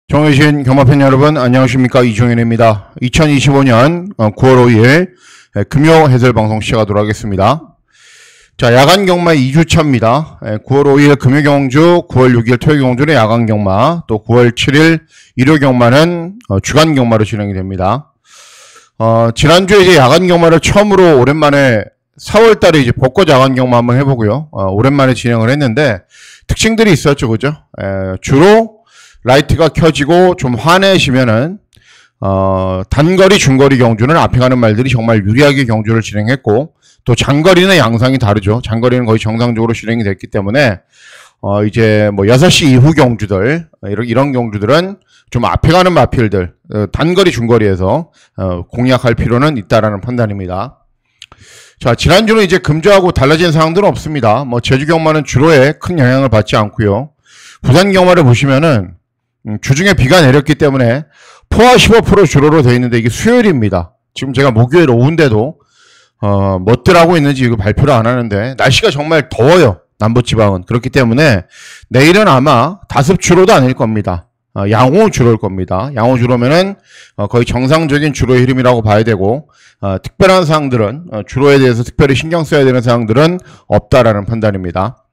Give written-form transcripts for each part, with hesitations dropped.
정해주신 경마팬 여러분 안녕하십니까, 이종현입니다. 2025년 9월 5일 금요 해설방송 시작하도록 하겠습니다. 자, 야간 경마 2주차입니다. 9월 5일 금요 경주, 9월 6일 토요 경주는 야간 경마, 또 9월 7일 일요 경마는 주간 경마로 진행이 됩니다. 지난주에 이제 야간 경마를 처음으로 오랜만에 4월 달에 이제 벚꽃 야간 경마 한번 해보고요. 오랜만에 진행을 했는데 특징들이 있었죠, 그죠? 주로 라이트가 켜지고 좀 환해지면은 단거리, 중거리 경주는 앞에 가는 말들이 정말 유리하게 경주를 진행했고, 또 장거리는 양상이 다르죠. 장거리는 거의 정상적으로 진행이 됐기 때문에 이제 뭐 6시 이후 경주들, 이런 경주들은 좀 앞에 가는 마필들, 단거리, 중거리에서 공략할 필요는 있다라는 판단입니다. 자, 지난주는 이제 금주하고 달라진 사항들은 없습니다. 뭐 제주 경마는 주로에 큰 영향을 받지 않고요. 부산 경마를 보시면은 주중에 비가 내렸기 때문에 포화 15% 주로로 되어 있는데 이게 수요일입니다. 지금 제가 목요일 오후인데도 멋들 하고 있는지 이거 발표를 안 하는데 날씨가 정말 더워요, 남부지방은. 그렇기 때문에 내일은 아마 다습 주로도 아닐 겁니다. 양호 주로일 겁니다. 양호 주로면은 거의 정상적인 주로의 흐름이라고 봐야 되고, 특별한 사항들은 주로에 대해서 특별히 신경 써야 되는 사항들은 없다라는 판단입니다.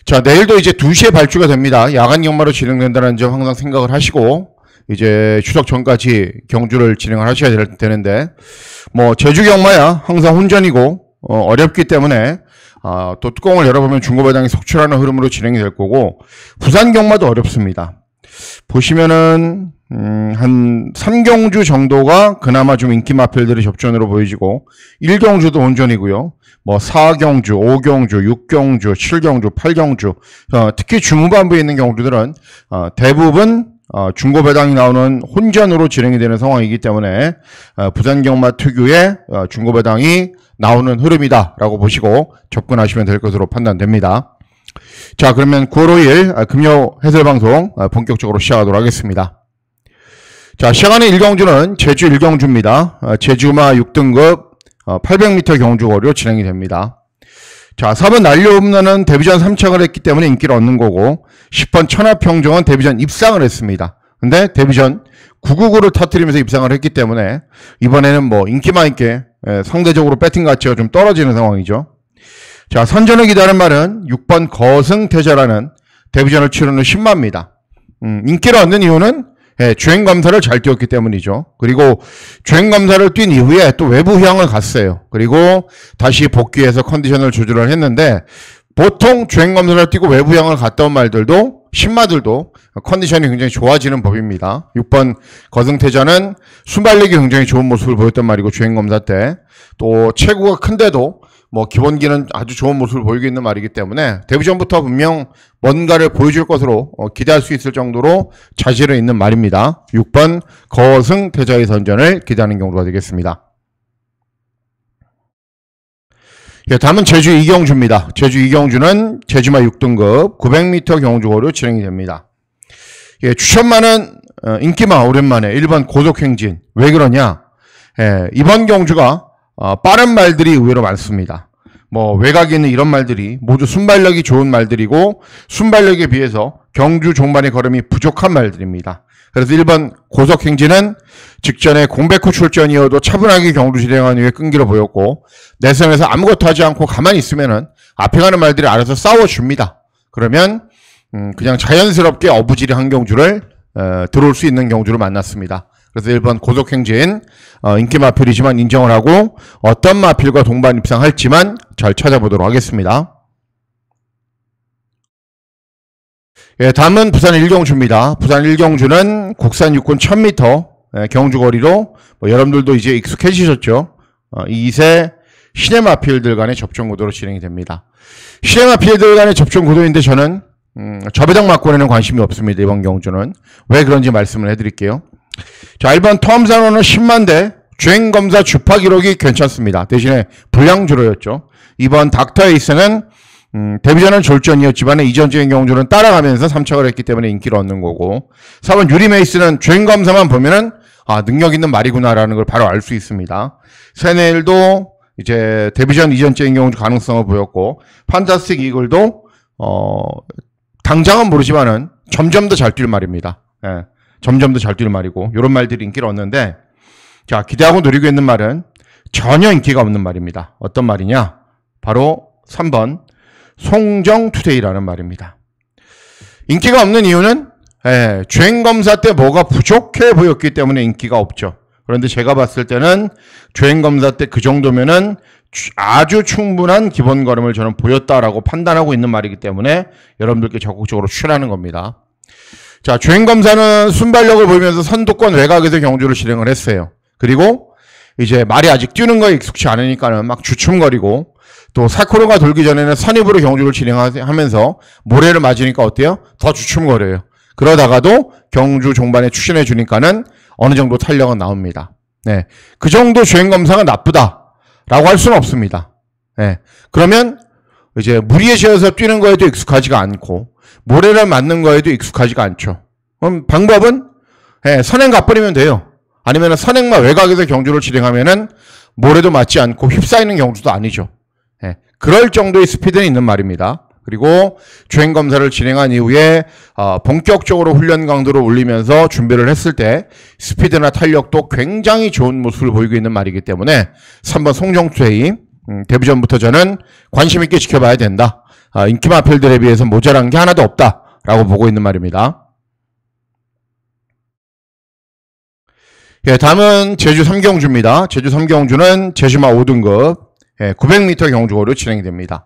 자, 내일도 이제 2시에 발주가 됩니다. 야간 경마로 진행된다는 점 항상 생각을 하시고, 이제 추석 전까지 경주를 진행을 하셔야 되는데, 뭐, 제주 경마야 항상 혼전이고, 어렵기 때문에, 또 뚜껑을 열어보면 중고배당이 속출하는 흐름으로 진행이 될 거고, 부산 경마도 어렵습니다. 보시면은, 한 3경주 정도가 그나마 좀 인기 마필들의 접전으로 보여지고, 1경주도 온전이고요. 뭐 4경주, 5경주, 6경주, 7경주, 8경주, 특히 중후반부에 있는 경주들은 대부분 중고배당이 나오는 혼전으로 진행이 되는 상황이기 때문에 부산 경마 특유의 중고배당이 나오는 흐름이다 라고 보시고 접근하시면 될 것으로 판단됩니다. 자, 그러면 9월 5일 금요 해설방송 본격적으로 시작하도록 하겠습니다. 자, 시작하는 1경주는 제주 1경주입니다. 제주마 6등급 800m 경주거리로 진행이 됩니다. 자, 4번 난리홈런은 데뷔전 3착을 했기 때문에 인기를 얻는 거고, 10번 천하평정은 데뷔전 입상을 했습니다. 근데 데뷔전 999를 터뜨리면서 입상을 했기 때문에 이번에는 뭐 인기만 있게 상대적으로 배팅 가치가 좀 떨어지는 상황이죠. 자, 선전을 기다리는 말은 6번 거승태자라는 데뷔전을 치르는 신마입니다. 인기를 얻는 이유는 주행검사를 잘 뛰었기 때문이죠. 그리고 주행검사를 뛴 이후에 또 외부 휴양을 갔어요. 그리고 다시 복귀해서 컨디션을 조절을 했는데, 보통 주행검사를 뛰고 외부 휴양을 갔다 온 말들도, 신마들도 컨디션이 굉장히 좋아지는 법입니다. 6번 거승태자는 순발력이 굉장히 좋은 모습을 보였단 말이고, 주행검사 때 또 체구가 큰데도 뭐 기본기는 아주 좋은 모습을 보이고 있는 말이기 때문에 데뷔전부터 분명 뭔가를 보여줄 것으로 기대할 수 있을 정도로 자질은 있는 말입니다. 6번 거승태자의 선전을 기대하는 경우가 되겠습니다. 예, 다음은 제주 2경주입니다. 제주 2경주는 제주마 6등급 900m 경주거리로 진행이 됩니다. 예, 추천마는 인기마 오랜만에 1번 고속행진. 왜 그러냐? 예, 이번 경주가 빠른 말들이 의외로 많습니다. 뭐 외곽에 있는 이런 말들이 모두 순발력이 좋은 말들이고, 순발력에 비해서 경주 종반의 걸음이 부족한 말들입니다. 그래서 1번 고속행진은 직전에 공백후 출전이어도 차분하게 경주 진행한 이후에 끈기를 보였고, 내성에서 아무것도 하지 않고 가만히 있으면은 앞에 가는 말들이 알아서 싸워줍니다. 그러면 그냥 자연스럽게 어부지리한 경주를 들어올 수 있는 경주를 만났습니다. 그래서 1번 고속행진 인기 마필이지만 인정을 하고, 어떤 마필과 동반 입상할지만 잘 찾아보도록 하겠습니다. 예, 다음은 부산 1경주입니다. 부산 1경주는 국산 육군 1000m 경주거리로 여러분들도 이제 익숙해지셨죠. 2세 신의 마필들 간의 접전 구도로 진행이 됩니다. 신의 마필들 간의 접전 구도인데 저는 저배당 막권에는 관심이 없습니다. 이번 경주는. 왜 그런지 말씀을 해드릴게요. 자, 1번 텀사노는 10만대 주행검사 주파 기록이 괜찮습니다. 대신에 불량주로였죠. 2번 닥터에이스는 데뷔전은 졸전이었지만 이전적인 경주는 따라가면서 3착을 했기 때문에 인기를 얻는 거고, 4번 유리메이스는 주행검사만 보면은 능력 있는 말이구나라는 걸 바로 알 수 있습니다. 세네일도 이제 데뷔전 이전적인 경주 가능성을 보였고, 판타스틱 이글도 당장은 모르지만은 점점 더 잘 뛸 말입니다. 예. 점점 더 잘 뛰는 말이고 이런 말들이 인기를 얻는데 자 기대하고 노리고 있는 말은 전혀 인기가 없는 말입니다. 어떤 말이냐? 바로 3번 송정투데이라는 말입니다. 인기가 없는 이유는 주행검사 때 뭐가 부족해 보였기 때문에 인기가 없죠. 그런데 제가 봤을 때는 주행검사 때 그 정도면은 아주 충분한 기본 걸음을 저는 보였다라고 판단하고 있는 말이기 때문에 여러분들께 적극적으로 추천하는 겁니다. 자, 주행검사는 순발력을 보이면서 선두권 외곽에서 경주를 진행을 했어요. 그리고 이제 말이 아직 뛰는 거에 익숙치 않으니까는 막 주춤거리고 또 4코너가 돌기 전에는 선입으로 경주를 진행하면서 모래를 맞으니까 어때요? 더 주춤거려요. 그러다가도 경주 종반에 추진해 주니까는 어느 정도 탄력은 나옵니다. 네. 그 정도 주행검사가 나쁘다라고 할 수는 없습니다. 네. 그러면 이제 무리에 지어서 뛰는 거에도 익숙하지가 않고 모래를 맞는 거에도 익숙하지가 않죠. 그럼 방법은 선행 가버리면 돼요. 아니면 선행만 외곽에서 경주를 진행하면은 모래도 맞지 않고 휩싸이는 경주도 아니죠. 그럴 정도의 스피드는 있는 말입니다. 그리고 주행검사를 진행한 이후에 본격적으로 훈련 강도를 올리면서 준비를 했을 때 스피드나 탄력도 굉장히 좋은 모습을 보이고 있는 말이기 때문에 3번 송정투데이 데뷔 전부터 저는 관심 있게 지켜봐야 된다. 인기 마필들에 비해서 모자란 게 하나도 없다라고 보고 있는 말입니다. 예, 다음은 제주 3경주입니다. 제주 3경주는 제주마 5등급 900m 경주고로 진행이 됩니다.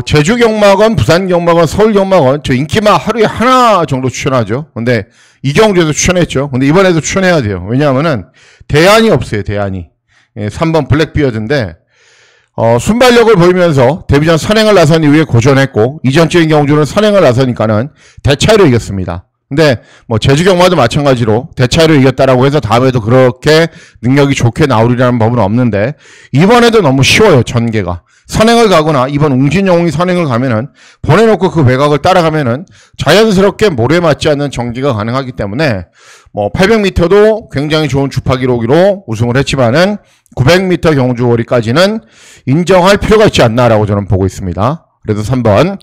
제주 경마건, 부산 경마건, 서울 경마건 저 인기마 하루에 하나 정도 추천하죠. 근데 이 경주에도 추천했죠. 근데 이번에도 추천해야 돼요. 왜냐하면은 대안이 없어요. 대안이. 3번 블랙비어드인데 순발력을 보이면서 데뷔전 선행을 나선 이후에 고전했고 이전적인 경주는 선행을 나서니까는 대차이로 이겼습니다. 근데 뭐 제주 경마도 마찬가지로 대차이로 이겼다라고 해서 다음에도 그렇게 능력이 좋게 나오리라는 법은 없는데 이번에도 너무 쉬워요. 전개가. 선행을 가거나 이번 웅진영웅이 선행을 가면은 보내놓고 그 외곽을 따라가면은 자연스럽게 모래 맞지 않는 전개가 가능하기 때문에 뭐 800m도 굉장히 좋은 주파 기록으로 우승을 했지만은 900m 경주거리까지는 인정할 필요가 있지 않나라고 저는 보고 있습니다. 그래서 3번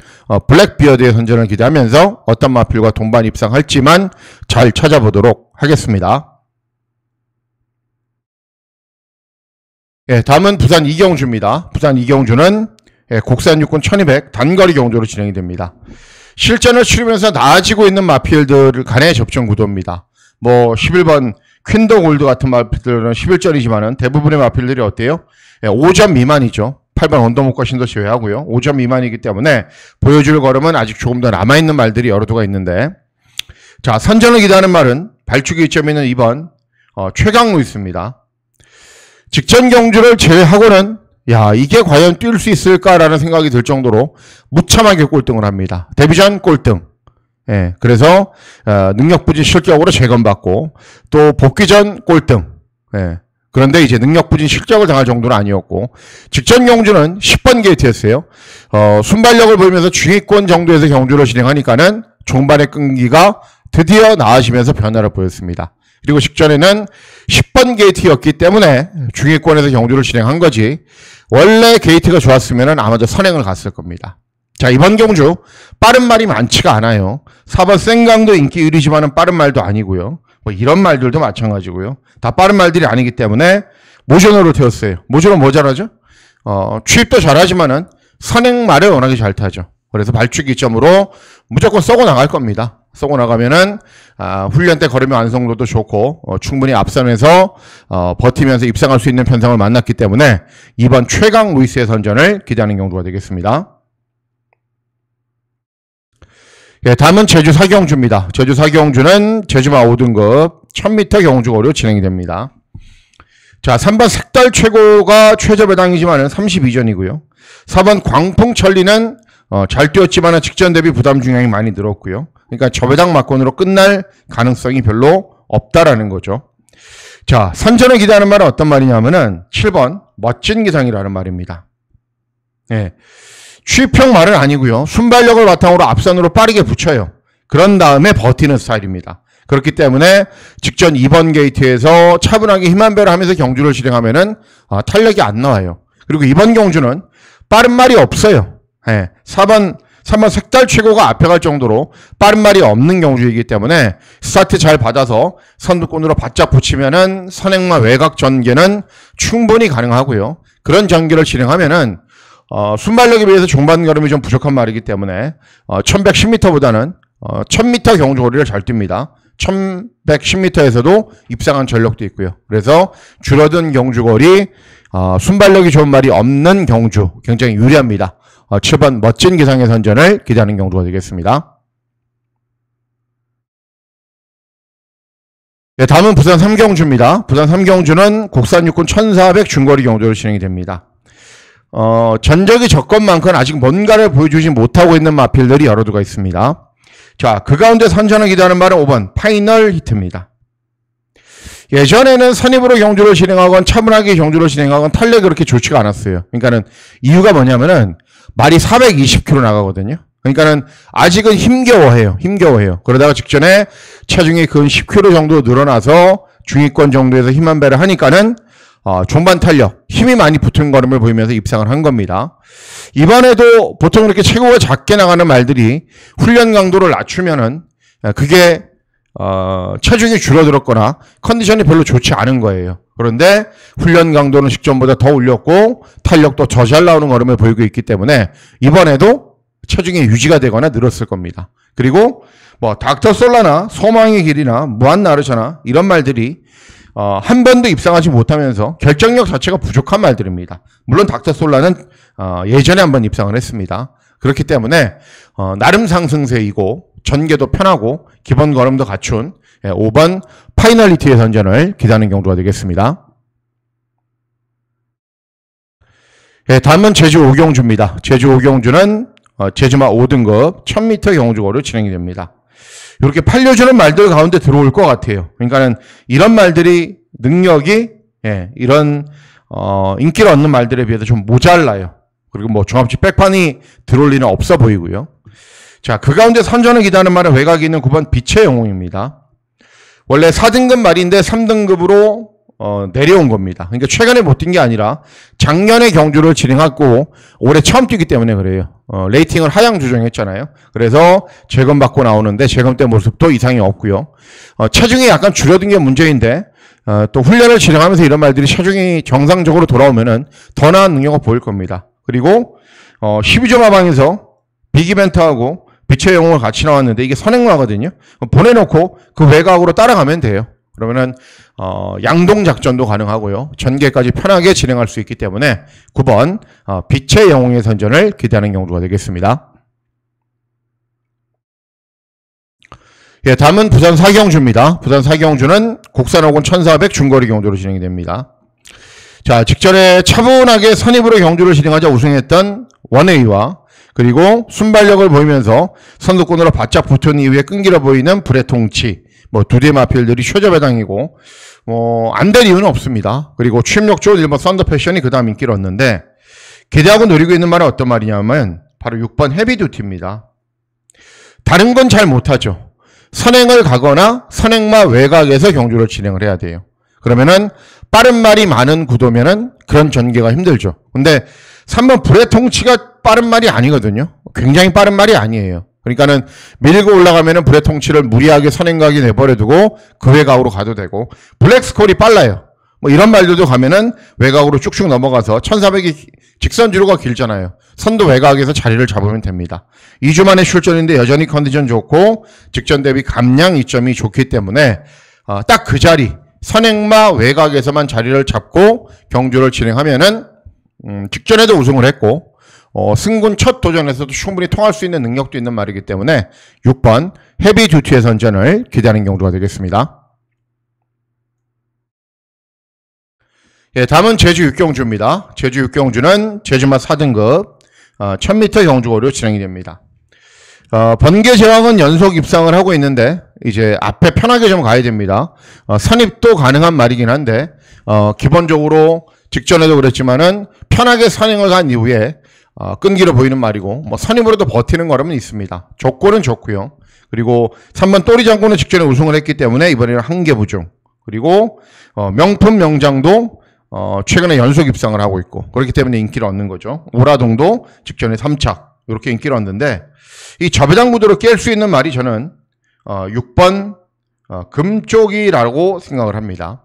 블랙비어드의 선전을 기대하면서 어떤 마필과 동반 입상할지만 잘 찾아보도록 하겠습니다. 예, 다음은 부산 이경주입니다. 부산 이경주는 국산 육군 1200 단거리 경주로 진행이 됩니다. 실전을 치르면서 나아지고 있는 마필들 간의 접전 구도입니다. 뭐 11번 퀸더 골드 같은 마필들은 11전이지만은 대부분의 마필들이 어때요? 5점 미만이죠. 8번 언더목과 신도 제외하고요. 5점 미만이기 때문에 보여줄 걸음은 아직 조금 더 남아있는 말들이 여러 도가 있는데 자 선전을 기대하는 말은 발축이 2점 있는 2번 최강 루이스입니다. 직전 경주를 제외하고는 야 이게 과연 뛸 수 있을까라는 생각이 들 정도로 무참하게 꼴등을 합니다. 데뷔전 꼴등. 예, 그래서 능력 부진 실격으로 재검받고 또 복귀 전 꼴등. 예. 그런데 이제 능력 부진 실격을 당할 정도는 아니었고 직전 경주는 10번 게이트였어요. 순발력을 보이면서 중위권 정도에서 경주를 진행하니까는 종반의 끈기가 드디어 나아지면서 변화를 보였습니다. 그리고 직전에는 10번 게이트였기 때문에 중위권에서 경주를 진행한 거지 원래 게이트가 좋았으면 아마도 선행을 갔을 겁니다. 자 이번 경주 빠른 말이 많지가 않아요. 4번 생강도 인기 1위지만은 빠른 말도 아니고요. 뭐 이런 말들도 마찬가지고요. 다 빠른 말들이 아니기 때문에 모전으로 태웠어요. 모전은 뭐 잘하죠? 취입도 잘하지만은 선행 말을 워낙에 잘 타죠. 그래서 발축 2점으로 무조건 쏘고 나갈 겁니다. 쏘고 나가면은 훈련 때 걸으면 완성도도 좋고 충분히 앞선에서 버티면서 입상할 수 있는 편성을 만났기 때문에 이번 최강 루이스의 선전을 기대하는 경주가 되겠습니다. 예, 다음은 제주 4경주입니다. 제주 4경주는 제주마 5등급 1000m 경주거리로 진행이 됩니다. 자, 3번 색달 최고가 최저 배당이지만은 32전이고요. 4번 광풍천리는 잘 뛰었지만은 직전 대비 부담 중량이 많이 늘었고요. 그러니까 저배당 막권으로 끝날 가능성이 별로 없다라는 거죠. 자, 선전을 기대하는 말은 어떤 말이냐면은 7번 멋진 기상이라는 말입니다. 예. 취평 말은 아니고요. 순발력을 바탕으로 앞선으로 빠르게 붙여요. 그런 다음에 버티는 스타일입니다. 그렇기 때문에 직전 2번 게이트에서 차분하게 힘한배를 하면서 경주를 진행하면은 탄력이 안 나와요. 그리고 이번 경주는 빠른 말이 없어요. 예, 4번 3번 색달 최고가 앞에 갈 정도로 빠른 말이 없는 경주이기 때문에 스타트 잘 받아서 선두권으로 바짝 붙이면은 선행마 외곽 전개는 충분히 가능하고요. 그런 전개를 진행하면은 순발력에 비해서 중반 걸음이 좀 부족한 말이기 때문에 1110m보다는 1000m 경주거리를 잘 뜁니다. 1110m에서도 입상한 전력도 있고요. 그래서 줄어든 경주거리, 순발력이 좋은 말이 없는 경주 굉장히 유리합니다. 7번 멋진 기상의 선전을 기대하는 경주가 되겠습니다. 네, 다음은 부산 3경주입니다. 부산 3경주는 국산 육군 1400 중거리 경주로 진행이 됩니다. 전적이 적건만큼 아직 뭔가를 보여주지 못하고 있는 마필들이 여러 두가 있습니다. 자, 그 가운데 선전을 기대하는 말은 5번 파이널 히트입니다. 예전에는 선입으로 경주를 진행하건 차분하게 경주를 진행하건 탄력이 그렇게 좋지가 않았어요. 그러니까는 이유가 뭐냐면은 말이 420km 나가거든요. 그러니까는 아직은 힘겨워해요. 그러다가 직전에 체중이 근 10kg 정도 늘어나서 중위권 정도에서 힘 한 배를 하니까는 중반 탄력, 힘이 많이 붙은 걸음을 보이면서 입상을 한 겁니다. 이번에도 보통 이렇게 체구가 작게 나가는 말들이 훈련 강도를 낮추면은 그게 체중이 줄어들었거나 컨디션이 별로 좋지 않은 거예요. 그런데 훈련 강도는 직전보다 더 올렸고 탄력도 더 잘 나오는 걸음을 보이고 있기 때문에 이번에도 체중이 유지가 되거나 늘었을 겁니다. 그리고 뭐 닥터 솔라나 소망의 길이나 무한 나르샤나 이런 말들이 한 번도 입상하지 못하면서 결정력 자체가 부족한 말들입니다. 물론 닥터 솔라는 예전에 한번 입상을 했습니다. 그렇기 때문에 나름 상승세이고 전개도 편하고 기본 걸음도 갖춘 5번 파이널리티의 선전을 기대하는 경주가 되겠습니다. 다음은 제주 5경주입니다. 제주 5경주는 제주마 5등급 1000m 경주거로 진행이 됩니다. 이렇게 팔려주는 말들 가운데 들어올 것 같아요. 그러니까는 이런 말들이 능력이 이런 인기를 얻는 말들에 비해서 좀 모자라요. 그리고 뭐 종합지 백판이 들어올 리는 없어 보이고요. 자, 그 가운데 선전을 기대하는 말은 외곽이 있는 9번 빛의 영웅입니다. 원래 4등급 말인데 3등급으로 내려온 겁니다. 그러니까 최근에 못 뛴 게 아니라 작년에 경주를 진행하고 올해 처음 뛰기 때문에 그래요. 레이팅을 하향 조정했잖아요. 그래서 재검받고 나오는데 재검 때 모습도 이상이 없고요. 체중이 약간 줄어든 게 문제인데 또 훈련을 진행하면서 이런 말들이 체중이 정상적으로 돌아오면은 더 나은 능력을 보일 겁니다. 그리고 12점 하방에서 빅이벤트하고 빛의 영웅을 같이 나왔는데 이게 선행마거든요. 보내놓고 그 외곽으로 따라가면 돼요. 그러면은 양동 작전도 가능하고요. 전개까지 편하게 진행할 수 있기 때문에 9번 빛의 영웅의 선전을 기대하는 경주가 되겠습니다. 예, 다음은 부산 4경주입니다. 부산 4경주는 국산 5군 1400 중거리 경주로 진행이 됩니다. 자, 직전에 차분하게 선입으로 경주를 진행하자 우승했던 원웨이와 그리고 순발력을 보이면서 선두권으로 바짝 붙은 이후에 끈기려 보이는 불의 통치, 뭐 두 대 마필들이 최저배당이고 안 될 이유는 없습니다. 그리고 취임력 좋은 1번 썬더 패션이 그 다음 인기를 얻는데 기대하고 노리고 있는 말은 어떤 말이냐면 바로 6번 헤비듀티입니다. 다른 건 잘 못하죠. 선행을 가거나 선행마 외곽에서 경주를 진행을 해야 돼요. 그러면은 빠른 말이 많은 구도면은 그런 전개가 힘들죠. 근데 3번 불의 통치가 빠른 말이 아니거든요. 굉장히 빠른 말이 아니에요. 그러니까는 밀고 올라가면은 불의 통치를 무리하게 선행각이 내버려두고 그 외곽으로 가도 되고 블랙스콜이 빨라요. 뭐 이런 말들도 가면은 외곽으로 쭉쭉 넘어가서 1400이 직선주로가 길잖아요. 선두 외곽에서 자리를 잡으면 됩니다. 2주 만에 출전인데 여전히 컨디션 좋고 직전 대비 감량 이점이 좋기 때문에 딱 그 자리 선행마 외곽에서만 자리를 잡고 경주를 진행하면은 직전에도 우승을 했고 승군 첫 도전에서도 충분히 통할 수 있는 능력도 있는 말이기 때문에 6번 헤비듀티의 선전을 기대하는 경주가 되겠습니다. 예, 다음은 제주 6경주입니다. 제주 6경주는 제주마 4등급 1000m 경주거리로 진행이 됩니다. 번개 제왕은 연속 입상을 하고 있는데 이제 앞에 편하게 좀 가야 됩니다. 선입도 가능한 말이긴 한데 기본적으로 직전에도 그랬지만은 편하게 선행을 간 이후에 끈기로 보이는 말이고 뭐 선임으로도 버티는 거라면 있습니다. 조건은 좋고요. 그리고 3번 또리장군은 직전에 우승을 했기 때문에 이번에는 한계 부중. 그리고 명품 명장도 최근에 연속 입상을 하고 있고 그렇기 때문에 인기를 얻는 거죠. 오라동도 직전에 3착. 이렇게 인기를 얻는데 이 저배당 구도를 깰 수 있는 말이 저는 6번 금쪽이라고 생각을 합니다.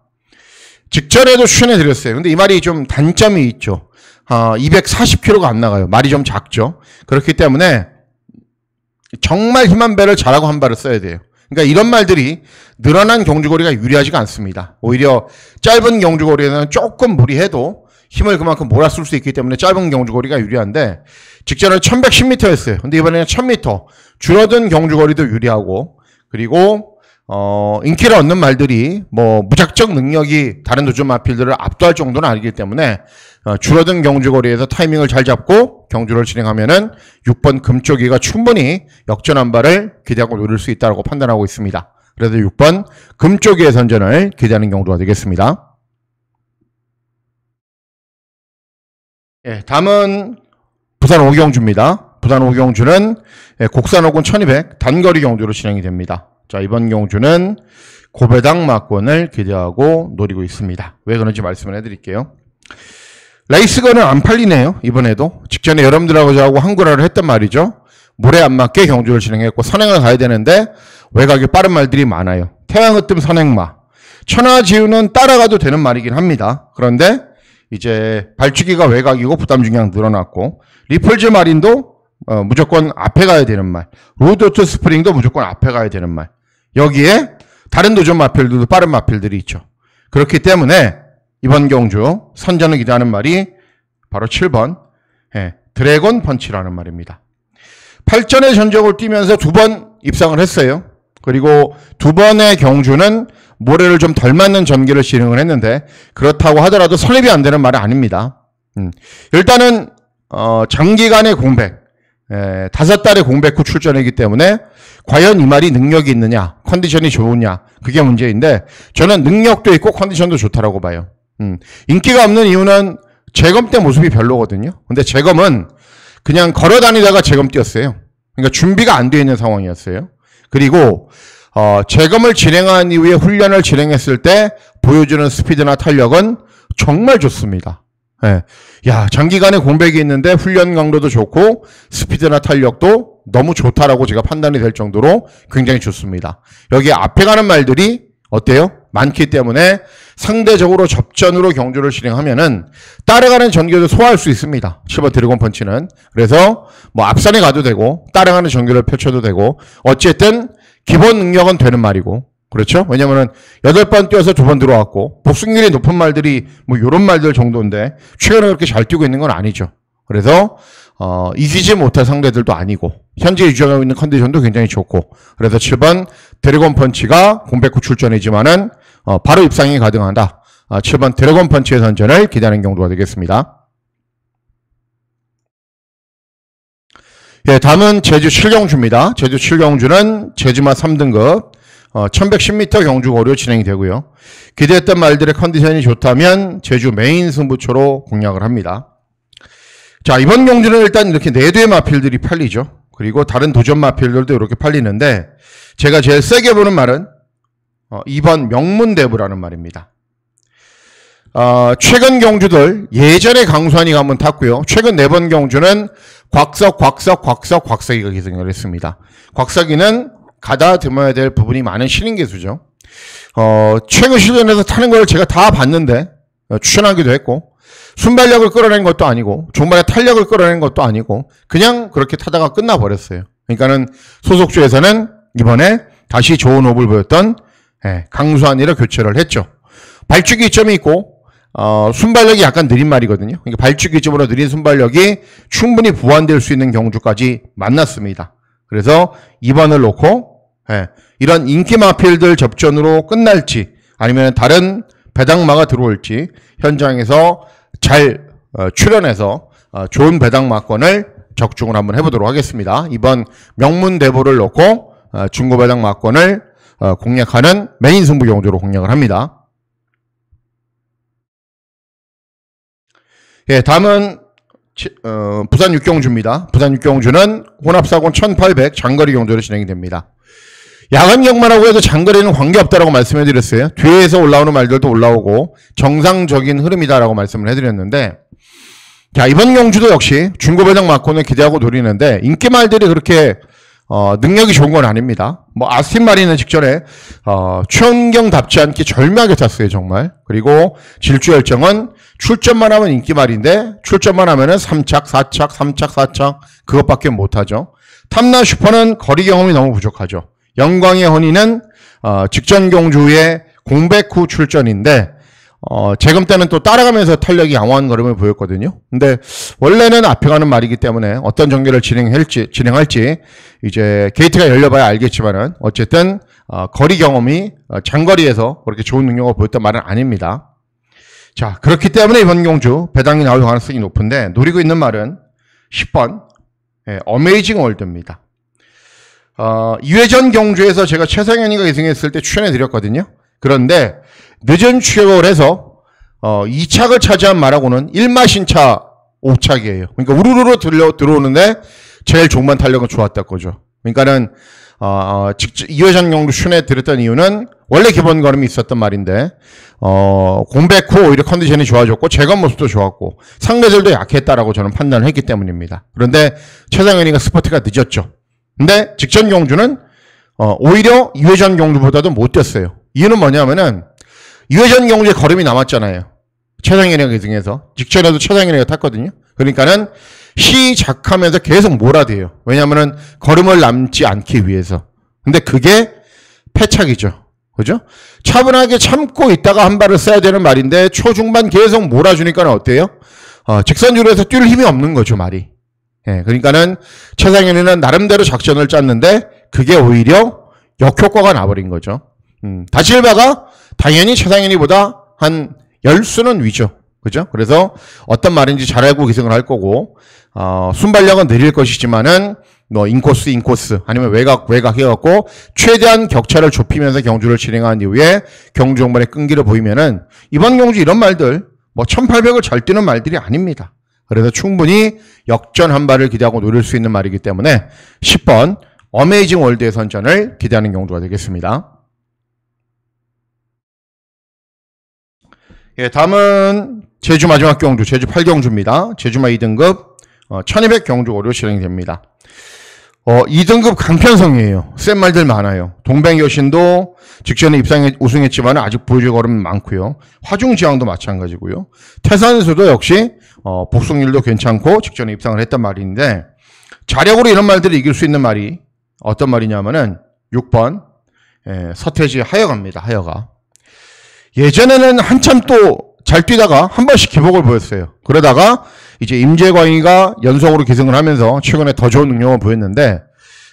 직전에도 추천해 드렸어요. 근데 이 말이 좀 단점이 있죠. 240kg가 안 나가요. 말이 좀 작죠. 그렇기 때문에 정말 힘한 배를 잘하고 한 발을 써야 돼요. 그러니까 이런 말들이 늘어난 경주거리가 유리하지가 않습니다. 오히려 짧은 경주거리에는 조금 무리해도 힘을 그만큼 몰아쓸 수 있기 때문에 짧은 경주거리가 유리한데 직전은 1110m였어요. 근데 이번에는 1000m. 줄어든 경주거리도 유리하고 그리고 인기를 얻는 말들이 뭐 무작정 능력이 다른 도전 마필들을 압도할 정도는 아니기 때문에 줄어든 경주거리에서 타이밍을 잘 잡고 경주를 진행하면은 6번 금쪽이가 충분히 역전 한 발을 기대하고 노릴 수 있다고 판단하고 있습니다. 그래서 6번 금쪽이의 선전을 기대하는 경주가 되겠습니다. 예, 다음은 부산 오경주입니다. 부산 오경주는 곡산 5군 1200 단거리 경주로 진행이 됩니다. 자, 이번 경주는 고배당 막권을 기대하고 노리고 있습니다. 왜 그런지 말씀을 해드릴게요. 레이스건은 안 팔리네요. 이번에도 직전에 여러분들하고 저하고 한구라를 했단 말이죠. 모래 안 맞게 경주를 진행했고 선행을 가야 되는데 외곽이 빠른 말들이 많아요. 태양으뜸 선행마 천하지우는 따라가도 되는 말이긴 합니다. 그런데 이제 발주기가 외곽이고 부담 중량 늘어났고 리플즈 마린도 무조건 앞에 가야 되는 말, 로드오트 스프링도 무조건 앞에 가야 되는 말. 여기에 다른 도전 마필들도 빠른 마필들이 있죠. 그렇기 때문에 이번 경주 선전을 기대하는 말이 바로 7번 드래곤 펀치라는 말입니다. 8전의 전적을 뛰면서 2번 입상을 했어요. 그리고 2번의 경주는 모래를 좀 덜 맞는 전기를 진행을 했는데 그렇다고 하더라도 선입이 안 되는 말은 아닙니다. 일단은 장기간의 공백 5달의 공백 후 출전이기 때문에 과연 이 말이 능력이 있느냐 컨디션이 좋으냐 그게 문제인데 저는 능력도 있고 컨디션도 좋다라고 봐요. 인기가 없는 이유는 재검 때 모습이 별로거든요. 근데 재검은 그냥 걸어 다니다가 재검 뛰었어요. 그러니까 준비가 안 되어 있는 상황이었어요. 그리고 재검을 진행한 이후에 훈련을 진행했을 때 보여주는 스피드나 탄력은 정말 좋습니다. 예. 야, 장기간의 공백이 있는데 훈련 강도도 좋고 스피드나 탄력도 너무 좋다라고 제가 판단이 될 정도로 굉장히 좋습니다. 여기 앞에 가는 말들이 어때요? 많기 때문에 상대적으로 접전으로 경주를 진행하면은 따라가는 전개도 소화할 수 있습니다. 7번 드래곤 펀치는. 그래서 뭐 앞선에 가도 되고 따라가는 전개를 펼쳐도 되고 어쨌든 기본 능력은 되는 말이고 그렇죠? 왜냐면은 8번 뛰어서 2번 들어왔고 복승률이 높은 말들이 뭐 요런 말들 정도인데 최근에 그렇게 잘 뛰고 있는 건 아니죠. 그래서 이기지 못할 상대들도 아니고 현재 유지하고 있는 컨디션도 굉장히 좋고 그래서 7번 드래곤 펀치가 공백 후 출전이지만은 바로 입상이 가능하다. 7번 드래곤 펀치의 선전을 기대하는 경우가 되겠습니다. 예, 다음은 제주 7경주입니다. 제주 7경주는 제주마 3등급 1110m 경주거리로 진행이 되고요. 기대했던 말들의 컨디션이 좋다면 제주 메인 승부처로 공략을 합니다. 자, 이번 경주는 일단 이렇게 4대의 마필들이 팔리죠. 그리고 다른 도전 마필들도 이렇게 팔리는데 제가 제일 세게 보는 말은 2번 명문대부라는 말입니다. 최근 경주들 예전에 강수환이가 한번 탔고요. 최근 4번 경주는 곽석이가 기승을 했습니다. 곽석이는 가다듬어야 될 부분이 많은 신인 기수죠. 최근 시즌에서 타는 걸 제가 다 봤는데 추천하기도 했고 순발력을 끌어낸 것도 아니고 종발의 탄력을 끌어낸 것도 아니고 그냥 그렇게 타다가 끝나버렸어요. 그러니까는 소속주에서는 이번에 다시 좋은 호흡을 보였던 강수환이를 교체를 했죠. 발주기 이점이 있고 순발력이 약간 느린 말이거든요. 그러니까 발주기 이점으로 느린 순발력이 충분히 보완될 수 있는 경주까지 만났습니다. 그래서 2번을 놓고 이런 인기 마필들 접전으로 끝날지 아니면 다른 배당마가 들어올지 현장에서 잘 출연해서 좋은 배당마권을 적중을 한번 해보도록 하겠습니다. 이번 명문대보를 놓고 중고배당 마권을 공략하는 메인 승부 경주로 공략을 합니다. 예, 다음은 부산 6경주입니다. 부산 6경주는 혼합사건 1800 장거리 경주로 진행이 됩니다. 야간 경마라고 해도 장거리는 관계없다라고 말씀해 드렸어요. 뒤에서 올라오는 말들도 올라오고 정상적인 흐름이다라고 말씀을 해드렸는데 자, 이번 경주도 역시 중고배당 막권을 기대하고 노리는데 인기말들이 그렇게 능력이 좋은 건 아닙니다. 뭐 아스틴 마린은 직전에 최원경답지 않게 절묘하게 탔어요, 정말. 그리고 질주열정은 출전만 하면 인기말인데 출전만 하면은 3착, 4착, 3착, 4착 그것밖에 못하죠. 탐나 슈퍼는 거리 경험이 너무 부족하죠. 영광의 허니는 직전 경주의 공백 후 출전인데 재금 때는 또 따라가면서 탄력이 양호한 걸음을 보였거든요. 근데 원래는 앞에 가는 말이기 때문에 어떤 전개를 진행할지 이제 게이트가 열려봐야 알겠지만은 어쨌든 거리 경험이 장거리에서 그렇게 좋은 능력을 보였던 말은 아닙니다. 자, 그렇기 때문에 이번 경주 배당이 나올 가능성이 높은데 노리고 있는 말은 10번 어메이징 월드입니다. 2회전 경주에서 제가 최상현이가 계승했을 때 추천해 드렸거든요. 그런데 늦은 추격을 해서 2착을 차지한 말하고는 1마신차 5착이에요. 그러니까 우르르르 들어오는데 제일 종반 탄력은 좋았다 거죠. 그러니까는 2회전 경주 추천해 드렸던 이유는 원래 기본 걸음이 있었던 말인데 공백 후 오히려 컨디션이 좋아졌고 재건 모습도 좋았고 상대들도 약했다라고 저는 판단을 했기 때문입니다. 그런데 최상현이가 스퍼트가 늦었죠. 근데 직전 경주는 오히려 2회전 경주보다도 못 뛰었어요. 이유는 뭐냐면은 2회전 경주에 걸음이 남았잖아요. 최상현이가 계승해서 직전에도 최상현이가 탔거든요. 그러니까는 시작하면서 계속 몰아대요. 왜냐면은 걸음을 남지 않기 위해서. 근데 그게 패착이죠. 그죠? 차분하게 참고 있다가 한 발을 써야 되는 말인데 초중반 계속 몰아주니까 어때요? 직선주로에서 뛸 힘이 없는 거죠, 말이. 예, 그러니까는 최상현이는 나름대로 작전을 짰는데 그게 오히려 역효과가 나버린 거죠. 다실바가 당연히 최상현이보다 한 10수는 위죠. 그죠? 그래서 어떤 말인지 잘 알고 기승을 할 거고, 순발력은 느릴 것이지만은, 인코스, 아니면 외곽 해갖고, 최대한 격차를 좁히면서 경주를 진행한 이후에 경주 종반에 끈기를 보이면은, 이번 경주 이런 말들, 1800을 잘 뛰는 말들이 아닙니다. 그래서 충분히 역전 한 발을 기대하고 노릴 수 있는 말이기 때문에, 10번, 어메이징 월드의 선전을 기대하는 경주가 되겠습니다. 예, 다음은 제주 마지막 경주, 제주 8경주입니다. 제주마 2등급 1200 경주고로 진행이 됩니다. 2등급 강편성이에요. 센 말들 많아요. 동백여신도 직전에 우승했지만 아직 보여줄 걸음은 많고요. 화중지왕도 마찬가지고요. 태산수도 역시 복속률도 괜찮고 직전에 입상을 했단 말인데 자력으로 이런 말들을 이길 수 있는 말이 어떤 말이냐면은 6번 서태지 하여가입니다. 하여가. 예전에는 한참 또 잘 뛰다가 한 번씩 기복을 보였어요. 그러다가 이제 임재광이가 연속으로 기승을 하면서 최근에 더 좋은 능력을 보였는데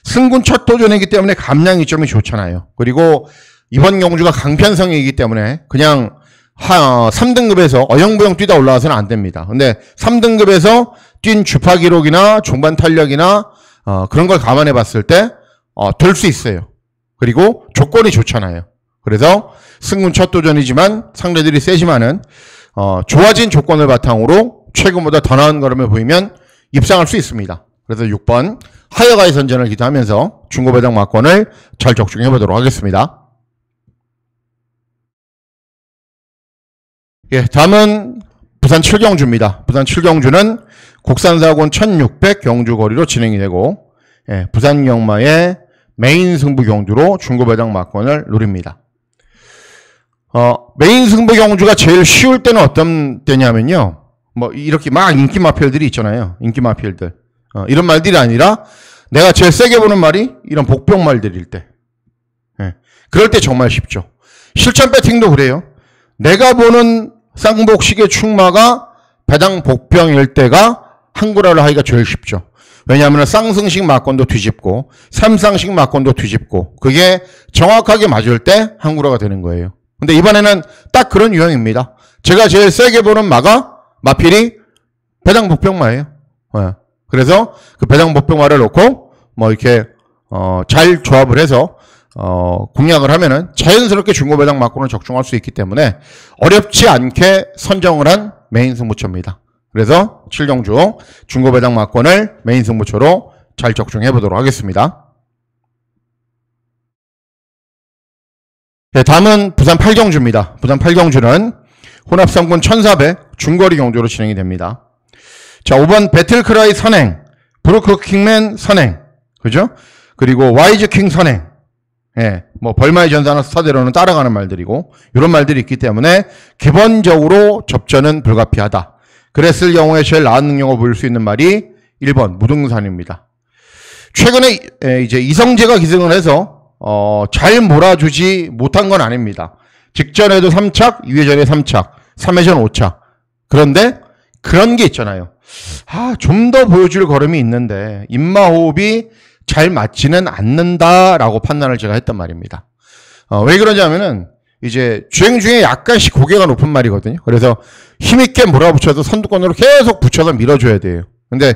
승군 첫 도전이기 때문에 감량 이점이 좋잖아요. 그리고 이번 경주가 강편성이기 때문에 그냥 3등급에서 어영부영 뛰다 올라와서는 안 됩니다. 근데 3등급에서 뛴 주파 기록이나 종반 탄력이나 그런 걸 감안해 봤을 때 될 수 있어요. 그리고 조건이 좋잖아요. 그래서 승군 첫 도전이지만 상대들이 세지만은 좋아진 조건을 바탕으로 최근보다 더 나은 걸음을 보이면 입상할 수 있습니다. 그래서 6번 하여가의 선전을 기대하면서 중고배당 막권을 잘 적중해 보도록 하겠습니다. 예, 다음은 부산 7경주입니다. 부산 7경주는 국산사고원 1600 경주 거리로 진행이 되고 부산 경마의 메인 승부 경주로 중고배당 막권을 노립니다. 메인 승부 경주가 제일 쉬울 때는 어떤 때냐면요. 이렇게 막 인기 마필들이 있잖아요. 인기 마필들. 이런 말들이 아니라 내가 제일 세게 보는 말이 이런 복병 말들일 때. 그럴 때 정말 쉽죠. 실전 배팅도 그래요. 내가 보는 쌍복식의 충마가 배당 복병일 때가 한구라를 하기가 제일 쉽죠. 왜냐하면 쌍승식 막권도 뒤집고 삼상식 막권도 뒤집고 그게 정확하게 맞을 때 한구라가 되는 거예요. 근데 이번에는 딱 그런 유형입니다. 제가 제일 세게 보는 마필이 배당 복병마예요. 그래서 그 배당 복병마를 놓고 이렇게 잘 조합을 해서 공략을 하면은 자연스럽게 중고배당 막권을 적중할 수 있기 때문에 어렵지 않게 선정을 한 메인 승부처입니다. 그래서 7경주 중고배당 막권을 메인 승부처로 잘 적중해 보도록 하겠습니다. 네, 다음은 부산 8경주입니다. 부산 8경주는 혼합상군 1400 중거리 경주로 진행이 됩니다. 자, 5번 배틀크라이 선행, 브루크킹맨 선행, 그죠? 그리고 와이즈킹 선행, 예, 뭐 벌마의 전사나 스타대로는 따라가는 말들이고 이런 말들이 있기 때문에 기본적으로 접전은 불가피하다. 그랬을 경우에 제일 나은 능력을 보일 수 있는 말이 1번 무등산입니다. 최근에 이제 이성재가 기승을 해서 잘 몰아주지 못한 건 아닙니다. 직전에도 3착, 2회전에 3착, 3회전 5차. 그런데 그런 게 있잖아요. 좀 더 보여줄 걸음이 있는데 입마호흡이 잘 맞지는 않는다라고 판단을 제가 했단 말입니다. 왜 그러냐면은 이제 주행 중에 약간씩 고개가 높은 말이거든요. 그래서 힘있게 몰아붙여서 선두권으로 계속 붙여서 밀어줘야 돼요. 근데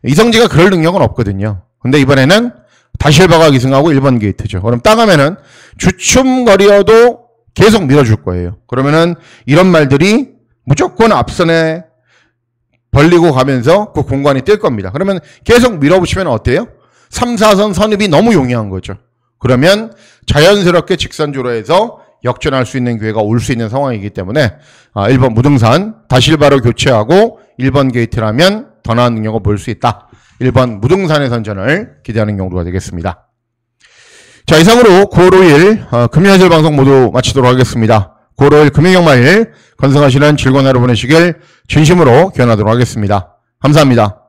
이성재가 그럴 능력은 없거든요. 근데 이번에는 다실바가 기승하고 1번 게이트죠. 그럼 따가면은 주춤거려도 계속 밀어줄 거예요. 그러면은 이런 말들이 무조건 앞선에 벌리고 가면서 그 공간이 뜰 겁니다. 그러면 계속 밀어붙이면 어때요? 3, 4선 선입이 너무 용이한 거죠. 그러면 자연스럽게 직선주로 해서 역전할 수 있는 기회가 올 수 있는 상황이기 때문에 1번 무등산, 다실바로 교체하고 1번 게이트라면 더 나은 능력을 볼 수 있다. 1번 무등산의 선전을 기대하는 경우가 되겠습니다. 자, 이상으로 9월 5일 금요해설 방송 모두 마치도록 하겠습니다. 9월 5일 금요경마일 건승하시는 즐거운 하루 보내시길 진심으로 기원하도록 하겠습니다. 감사합니다.